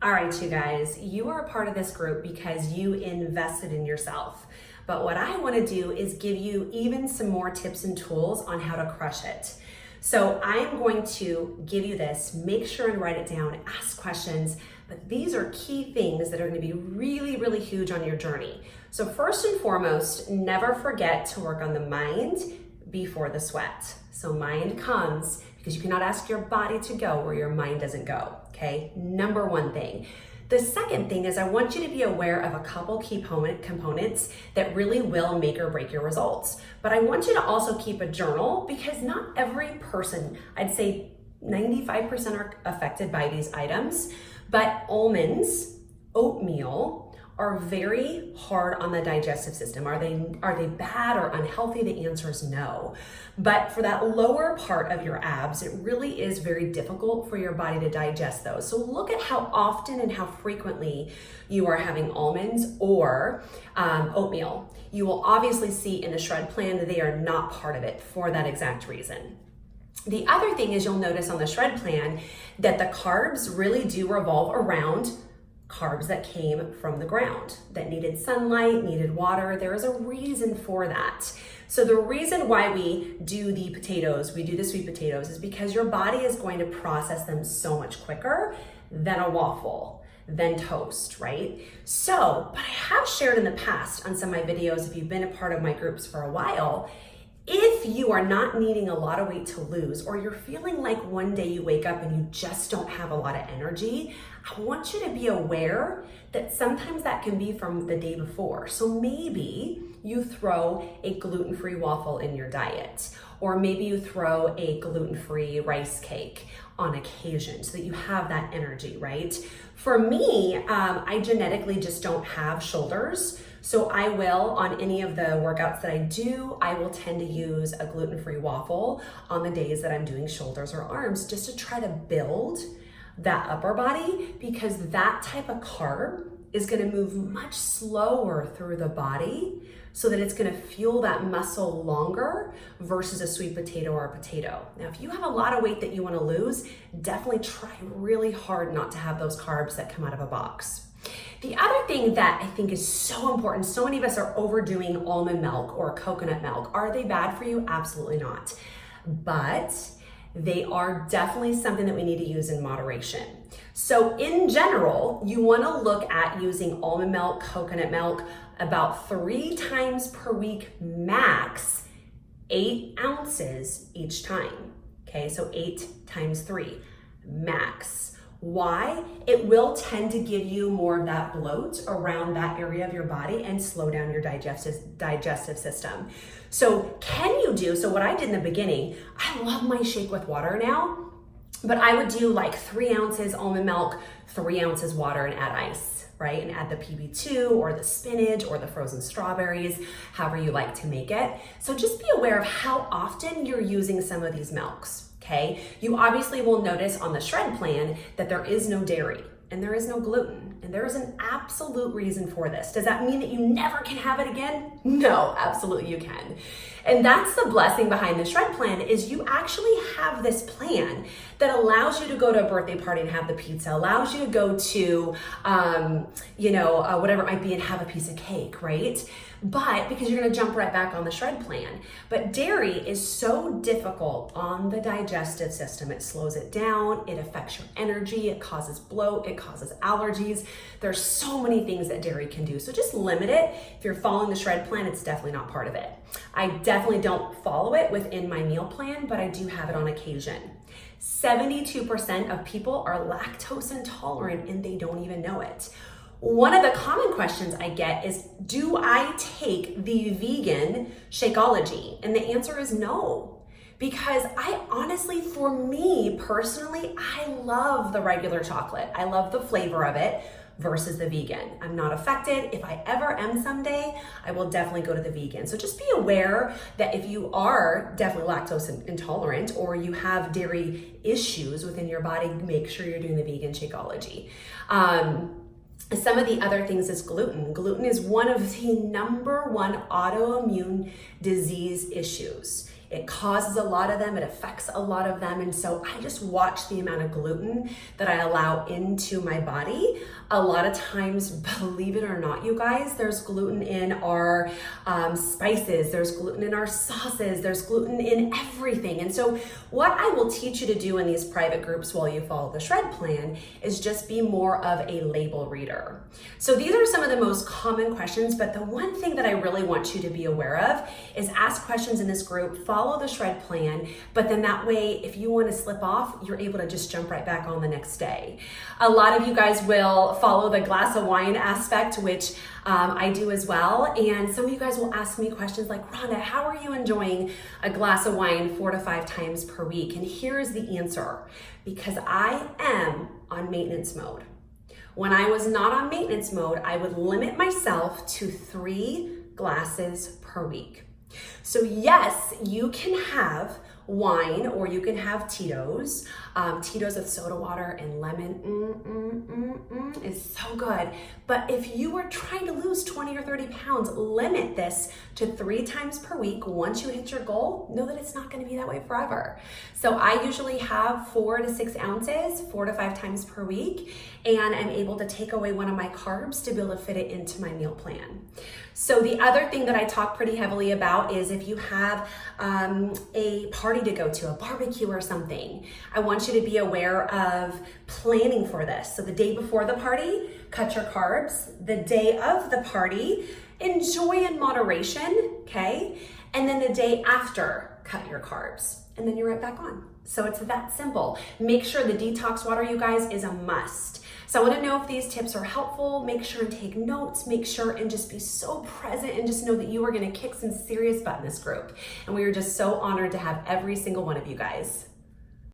All right, you guys, you are a part of this group because you invested in yourself. But what I want to do is give you even some more tips and tools on how to crush it. So I'm going to give you this, make sure and write it down, ask questions, but these are key things that are going to be really, really huge on your journey. So first and foremost, never forget to work on the mind before the sweat. So mind comes because you cannot ask your body to go where your mind doesn't go, okay? Number one thing. The second thing is I want you to be aware of a couple key components that really will make or break your results. But I want you to also keep a journal because not every person, I'd say 95% are affected by these items, but almonds, oatmeal, are very hard on the digestive system. Are they bad or unhealthy? The answer is no. But for that lower part of your abs, it really is very difficult for your body to digest those. So look at how often and how frequently you are having almonds or oatmeal. You will obviously see in the shred plan that they are not part of it for that exact reason. The other thing is you'll notice on the shred plan that the carbs really do revolve around carbs that came from the ground, that needed sunlight, needed water. There is a reason for that. So the reason why we do the sweet potatoes, is because your body is going to process them so much quicker than a waffle, than toast, right? So, but I have shared in the past on some of my videos, if you've been a part of my groups for a while, if you are not needing a lot of weight to lose, or you're feeling like one day you wake up and you just don't have a lot of energy, I want you to be aware that sometimes that can be from the day before. So maybe you throw a gluten-free waffle in your diet, or maybe you throw a gluten-free rice cake on occasion so that you have that energy, right? For me, I genetically just don't have shoulders. So I will, on any of the workouts that I do, I will tend to use a gluten-free waffle on the days that I'm doing shoulders or arms, just to try to build that upper body, because that type of carb is going to move much slower through the body so that it's going to fuel that muscle longer versus a sweet potato or a potato. Now, if you have a lot of weight that you want to lose, definitely try really hard not to have those carbs that come out of a box. The other thing that I think is so important, so many of us are overdoing almond milk or coconut milk. Are they bad for you? Absolutely not. But they are definitely something that we need to use in moderation. So in general, you want to look at using almond milk, coconut milk about 3 times per week max, 8 ounces each time. Okay, so 8 times 3 max. Why? It will tend to give you more of that bloat around that area of your body and slow down your digestive system. So so what I did in the beginning, I love my shake with water now, but I would do like 3 ounces almond milk, 3 ounces water, and add ice, right? And add the PB2 or the spinach or the frozen strawberries, however you like to make it. So just be aware of how often you're using some of these milks. Okay, you obviously will notice on the shred plan that there is no dairy and there is no gluten, and there is an absolute reason for this. Does that mean that you never can have it again? No, absolutely you can. And that's the blessing behind the shred plan, is you actually have this plan that allows you to go to a birthday party and have the pizza, allows you to go to, whatever it might be, and have a piece of cake, right? But because you're gonna jump right back on the shred plan. But dairy is so difficult on the digestive system. It slows it down, it affects your energy, it causes bloat, it causes allergies. There's so many things that dairy can do. So just limit it. If you're following the shred plan, it's definitely not part of it. I definitely don't follow it within my meal plan, but I do have it on occasion. 72% of people are lactose intolerant and they don't even know it. One of the common questions I get is, do I take the vegan Shakeology? And the answer is no. Because I honestly, for me personally, I love the regular chocolate. I love the flavor of it versus the vegan. I'm not affected. If I ever am someday, I will definitely go to the vegan. So just be aware that if you are definitely lactose intolerant or you have dairy issues within your body, make sure you're doing the vegan Shakeology. Some of the other things is gluten. Gluten is one of the #1 autoimmune disease issues. It causes a lot of them, it affects a lot of them. And so I just watch the amount of gluten that I allow into my body. A lot of times, believe it or not, you guys, there's gluten in our spices, there's gluten in our sauces, there's gluten in everything. And so what I will teach you to do in these private groups while you follow the shred plan is just be more of a label reader. So these are some of the most common questions, but the one thing that I really want you to be aware of is ask questions in this group, follow the shred plan, but then that way, if you want to slip off, you're able to just jump right back on the next day. A lot of you guys will follow the glass of wine aspect, which I do as well. And some of you guys will ask me questions like, Rhonda, how are you enjoying a glass of wine 4 to 5 times per week? And here's the answer: because I am on maintenance mode. When I was not on maintenance mode, I would limit myself to 3 glasses per week. So yes, you can have wine or you can have Tito's. Tito's with soda water and lemon is so good. But if you are trying to lose 20 or 30 pounds, limit this to 3 times per week. Once you hit your goal, know that it's not going to be that way forever. So I usually have 4 to 6 ounces, 4 to 5 times per week, and I'm able to take away one of my carbs to be able to fit it into my meal plan. So the other thing that I talk pretty heavily about is if you have a party to go to, a barbecue or something, I want you to be aware of planning for this. So the day before the party, cut your carbs. The day of the party, enjoy in moderation, okay? And then the day after, cut your carbs. And then you're right back on. So it's that simple. Make sure the detox water, you guys, is a must. So I want to know if these tips are helpful. Make sure and take notes. Make sure and just be so present and just know that you are going to kick some serious butt in this group. And we are just so honored to have every single one of you guys.